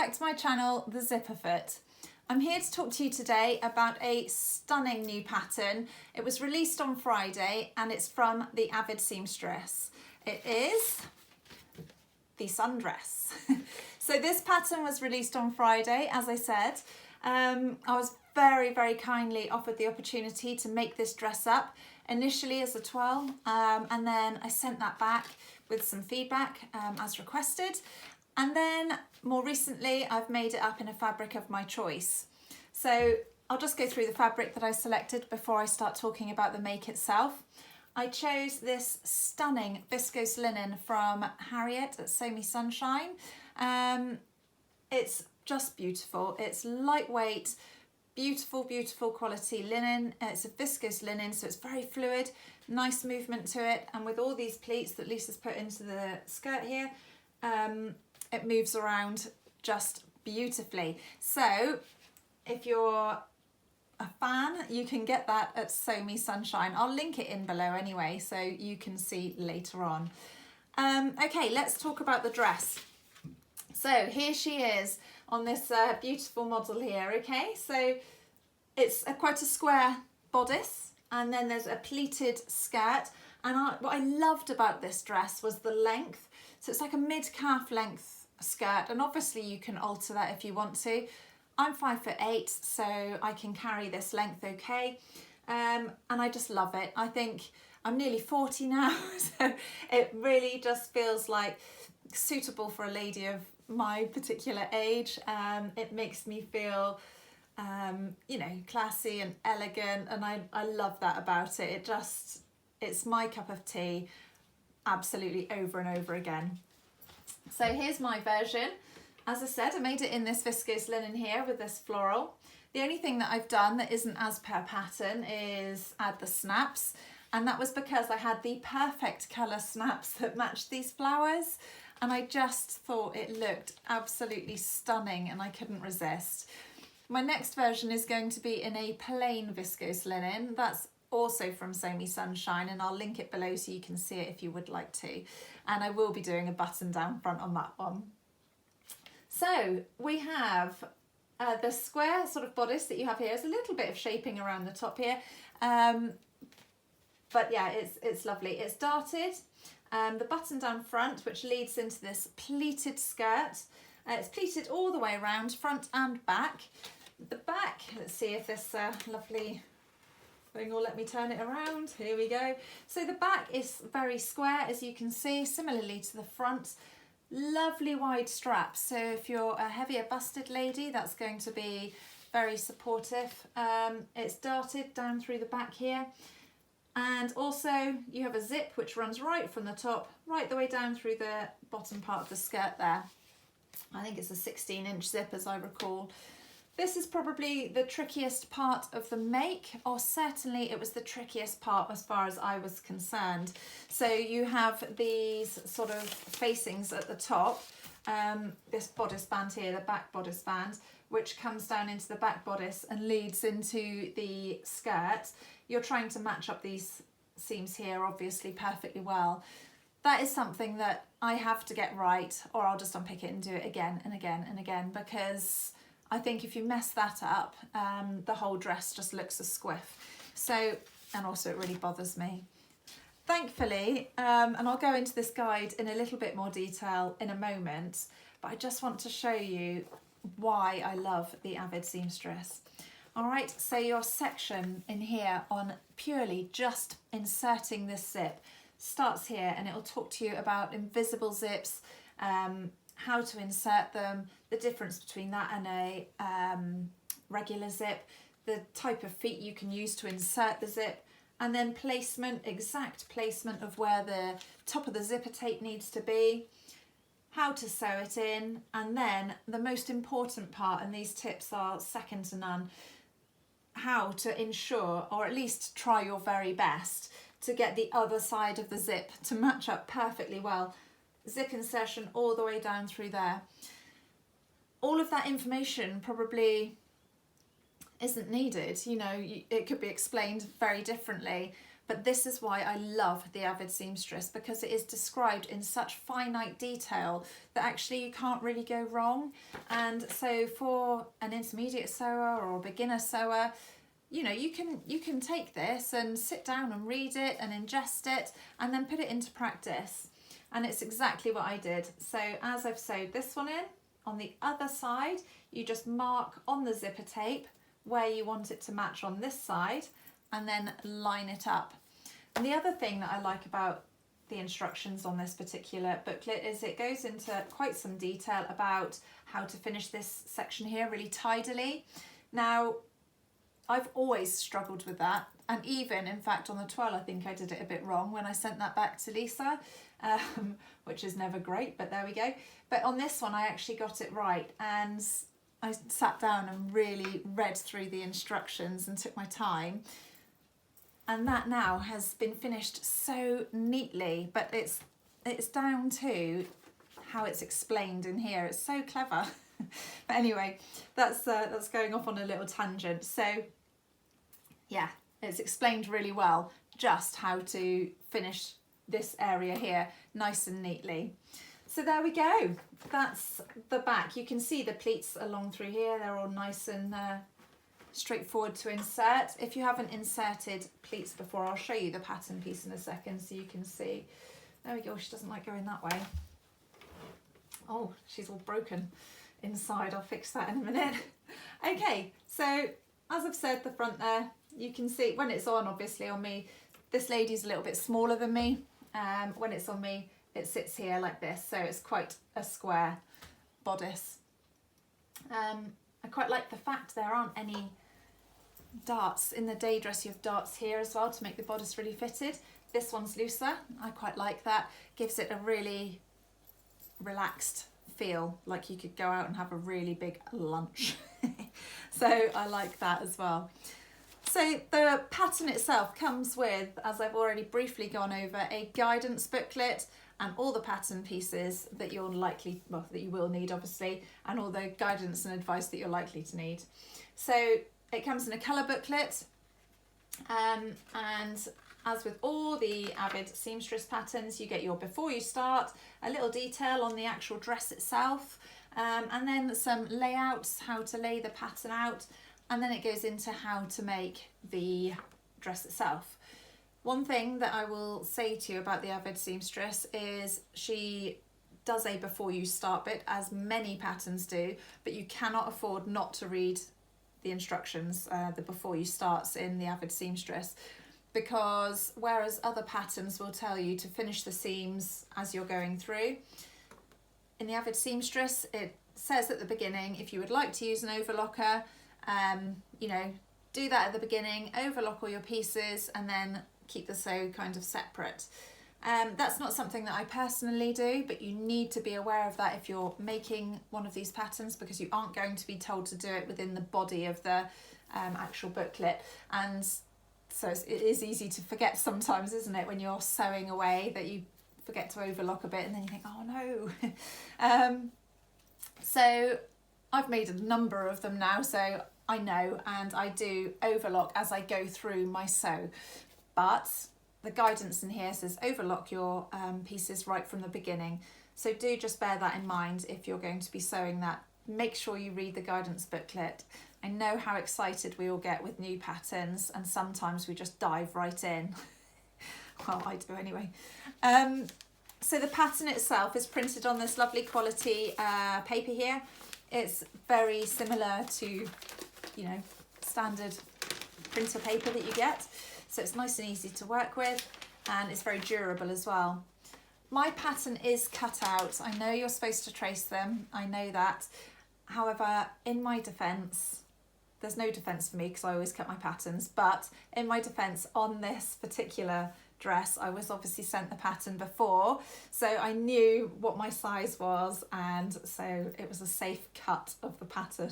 back to my channel, the Zipperfoot. I'm here to talk to you today about a stunning new pattern. It was released on Friday and it's from the Avid Seamstress. It is the sundress. So this pattern was released on Friday, as I said. I was very kindly offered the opportunity to make this dress up, initially as a twirl, and then I sent that back with some feedback as requested. And then more recently, I've made it up in a fabric of my choice. So I'll just go through the fabric that I selected before I start talking about the make itself. I chose this stunning viscose linen from Harriet at Sew Me Sunshine. It's just beautiful. It's lightweight, beautiful quality linen. It's a viscose linen, so it's very fluid, nice movement to it. And with all these pleats that Lisa's put into the skirt here, it moves around just beautifully. So if you're a fan, you can get that at Sew Me Sunshine. I'll link it in below anyway, so you can see later on. Okay, let's talk about the dress. So here she is on this beautiful model here, okay? So it's quite a square bodice, and then there's a pleated skirt. And what I loved about this dress was the length. So it's like a mid-calf length skirt, and obviously you can alter that if you want to. I'm 5'8", so I can carry this length okay, and I just love it. I think I'm nearly 40 now, so it really just feels like suitable for a lady of my particular age. It makes me feel you know, classy and elegant, and I love that about it. It's my cup of tea, absolutely, over and over again. So here's my version. As I said, I made it in this viscose linen here with this floral. The only thing that I've done that isn't as per pattern is add the snaps, and that was because I had the perfect colour snaps that matched these flowers, and I just thought it looked absolutely stunning and I couldn't resist. My next version is going to be in a plain viscose linen. That's also from Sew Me Sunshine, and I'll link it below so you can see it if you would like to. And I will be doing a button down front on that one. So we have the square sort of bodice that you have here. There's a little bit of shaping around the top here, but yeah, it's lovely. It's darted, the button down front, which leads into this pleated skirt. It's pleated all the way around, front and back. The back, let's see if this lovely thing will let me turn it around. Here we go. So the back is very square, as you can see, similarly to the front. Lovely wide straps, so if you're a heavier busted lady, that's going to be very supportive. It's darted down through the back here, and also you have a zip which runs right from the top right the way down through the bottom part of the skirt there. I think it's a 16-inch zip, as I recall. This is probably the trickiest part of the make, or certainly it was the trickiest part as far as I was concerned. So you have these sort of facings at the top, this bodice band here, the back bodice band, which comes down into the back bodice and leads into the skirt. You're trying to match up these seams here, obviously, perfectly well. That is something that I have to get right, or I'll just unpick it and do it again and again and again, because I think if you mess that up, the whole dress just looks a squiff. So, and also it really bothers me. Thankfully, and I'll go into this guide in a little bit more detail in a moment, but I just want to show you why I love the Avid Seamstress. All right, so your section in here on purely just inserting this zip starts here, and it'll talk to you about invisible zips, how to insert them, the difference between that and a regular zip, the type of feet you can use to insert the zip, and then placement, exact placement of where the top of the zipper tape needs to be, how to sew it in, and then the most important part, and these tips are second to none, how to ensure, or at least try your very best, to get the other side of the zip to match up perfectly well. Zip insertion all the way down through there. All of that information probably isn't needed, you know, it could be explained very differently, But this is why I love the Avid Seamstress, because it is described in such finite detail that actually you can't really go wrong. And so for an intermediate sewer or a beginner sewer, you know, you can take this and sit down and read it and ingest it and then put it into practice. And it's exactly what I did. So as I've sewed this one in, on the other side, you just mark on the zipper tape where you want it to match on this side, and then line it up. And the other thing that I like about the instructions on this particular booklet is it goes into quite some detail about how to finish this section here really tidily. Now, I've always struggled with that, and even in fact on the twirl I think I did it a bit wrong when I sent that back to Lisa, which is never great, but there we go. But on this one I actually got it right, and I sat down and really read through the instructions and took my time, and that now has been finished so neatly. But it's down to how it's explained in here. It's so clever. But anyway, that's going off on a little tangent. So yeah, it's explained really well just how to finish this area here nice and neatly. So there we go, that's the back. You can see the pleats along through here, they're all nice and straightforward to insert. If you haven't inserted pleats before, I'll show you the pattern piece in a second so you can see. There we go, she doesn't like going that way. Oh, she's all broken inside, I'll fix that in a minute. Okay, so as I've said, the front there, you can see when it's on, obviously on me, this lady's a little bit smaller than me. When it's on me, it sits here like this, so it's quite a square bodice. I quite like the fact there aren't any darts. In the day dress you have darts here as well to make the bodice really fitted. This one's looser, I quite like that. Gives it a really relaxed feel, like you could go out and have a really big lunch. So I like that as well. So the pattern itself comes with, as I've already briefly gone over, a guidance booklet and all the pattern pieces that you're likely, well, that you will need obviously, and all the guidance and advice that you're likely to need. So it comes in a colour booklet, and as with all the Avid Seamstress patterns, you get your before you start, a little detail on the actual dress itself, and then some layouts, how to lay the pattern out, and then it goes into how to make the dress itself. One thing that I will say to you about the Avid Seamstress is she does a before you start bit, as many patterns do, but you cannot afford not to read the instructions, the before you starts in the Avid Seamstress, because whereas other patterns will tell you to finish the seams as you're going through, in the Avid Seamstress it says at the beginning, if you would like to use an overlocker, you know, do that at the beginning, overlock all your pieces and then keep the sew kind of separate. That's not something that I personally do, but you need to be aware of that if you're making one of these patterns, because you aren't going to be told to do it within the body of the actual booklet. And so it is easy to forget sometimes, isn't it, when you're sewing away, that you forget to overlock a bit and then you think, oh no. So I've made a number of them now, so I know, and I do overlock as I go through my sew. But the guidance in here says overlock your pieces right from the beginning. So do just bear that in mind if you're going to be sewing that. Make sure you read the guidance booklet. I know how excited we all get with new patterns, and sometimes we just dive right in. Well, I do anyway. So the pattern itself is printed on this lovely quality paper here. It's very similar to, you know, standard printer paper that you get. So it's nice and easy to work with, and it's very durable as well. My pattern is cut out. I know you're supposed to trace them, I know that. However, in my defence, there's no defence for me because I always cut my patterns, but in my defence on this particular dress, I was obviously sent the pattern before, so I knew what my size was, and so it was a safe cut of the pattern.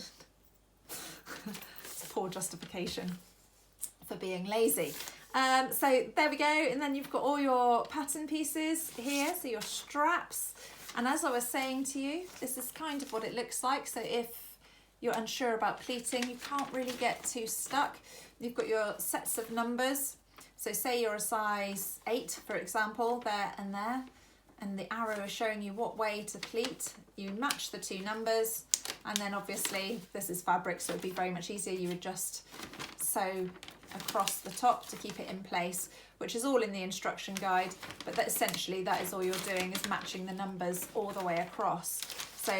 It's a poor justification for being lazy. So there we go, and then you've got all your pattern pieces here, so your straps, and as I was saying to you, this is kind of what it looks like. So if you're unsure about pleating, you can't really get too stuck. You've got your sets of numbers, So say you're a size 8, for example, there, and the arrow is showing you what way to pleat. You match the 2 numbers, and then obviously this is fabric, so it'd be very much easier. You would just sew across the top to keep it in place, which is all in the instruction guide, but that essentially that is all you're doing, is matching the numbers all the way across. So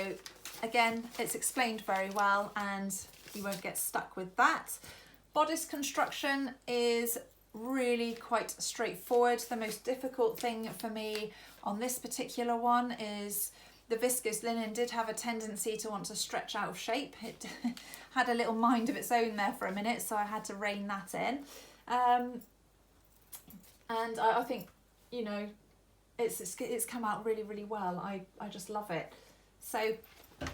again, it's explained very well and you won't get stuck with that. Bodice construction is really quite straightforward. The most difficult thing for me on this particular one is the viscose linen did have a tendency to want to stretch out of shape. It had a little mind of its own there for a minute, so I had to rein that in. And I think, you know, it's come out really, really well. I just love it. So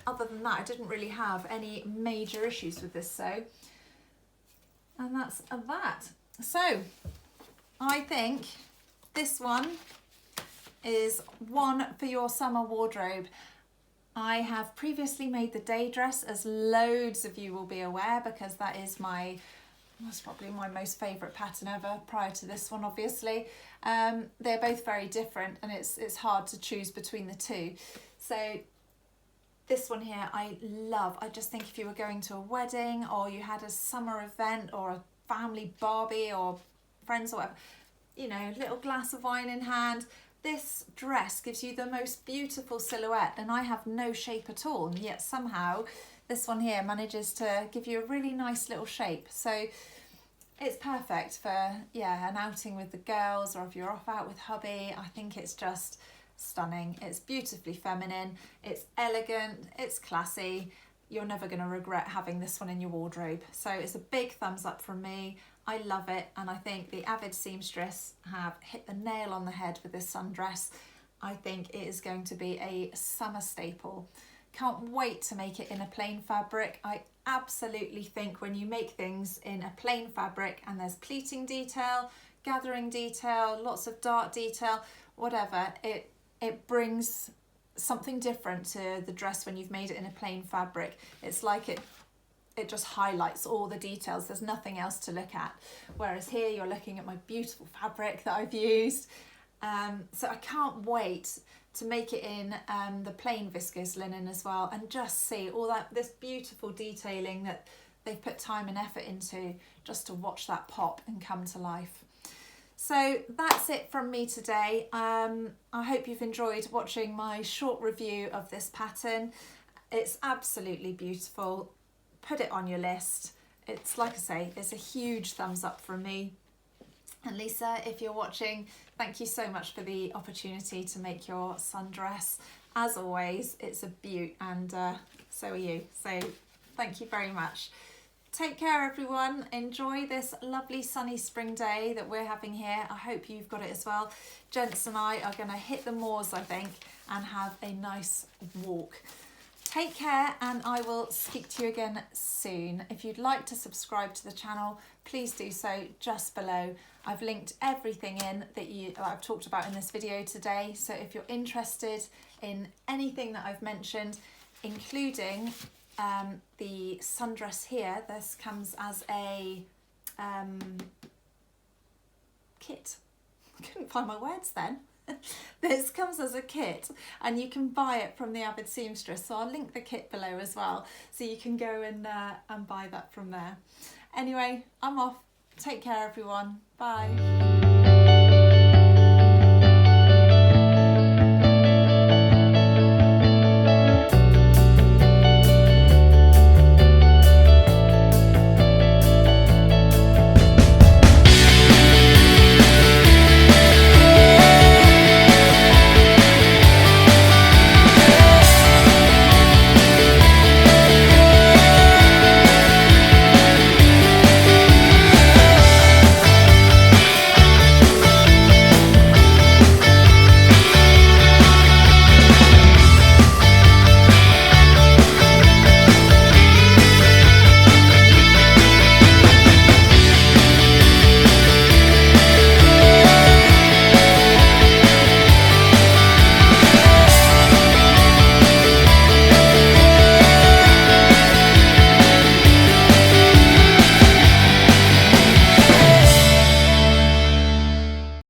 other than that, I didn't really have any major issues with this sew. And that's that. So I think this one is one for your summer wardrobe. I have previously made the day dress, as loads of you will be aware, because that's probably my most favourite pattern ever prior to this one, obviously. They're both very different and it's hard to choose between the two. So this one here I love. I just think if you were going to a wedding or you had a summer event or a family Barbie or friends or whatever, you know, little glass of wine in hand, this dress gives you the most beautiful silhouette, and I have no shape at all, and yet somehow this one here manages to give you a really nice little shape. So it's perfect for, yeah, an outing with the girls, or if you're off out with hubby. I think it's just stunning. It's beautifully feminine, it's elegant, it's classy. You're never going to regret having this one in your wardrobe. So it's a big thumbs up from me. I love it, and I think the Avid Seamstress have hit the nail on the head with this sundress. I think it is going to be a summer staple. Can't wait to make it in a plain fabric. I absolutely think when you make things in a plain fabric and there's pleating detail, gathering detail, lots of dart detail, whatever, it brings something different to the dress when you've made it in a plain fabric. It's like it just highlights all the details. There's nothing else to look at. Whereas here you're looking at my beautiful fabric that I've used. So I can't wait to make it in the plain viscose linen as well, and just see all this beautiful detailing that they've put time and effort into, just to watch that pop and come to life. So that's it from me today. I hope you've enjoyed watching my short review of this pattern. It's absolutely beautiful. Put it on your list. It's, like I say, it's a huge thumbs up from me. And Lisa, if you're watching, thank you so much for the opportunity to make your sundress. As always, it's a beaut, and so are you. So thank you very much. Take care, everyone. Enjoy this lovely sunny spring day that we're having here. I hope you've got it as well. Gents and I are going to hit the moors, I think, and have a nice walk. Take care, and I will speak to you again soon. If you'd like to subscribe to the channel, please do so just below. I've linked everything in that I've talked about in this video today. So if you're interested in anything that I've mentioned, including the sundress here, this comes as a kit. I couldn't find my words then. This comes as a kit, and you can buy it from the Avid Seamstress, so I'll link the kit below as well, so you can go and buy that from there. Anyway, I'm off. Take care, everyone. Bye.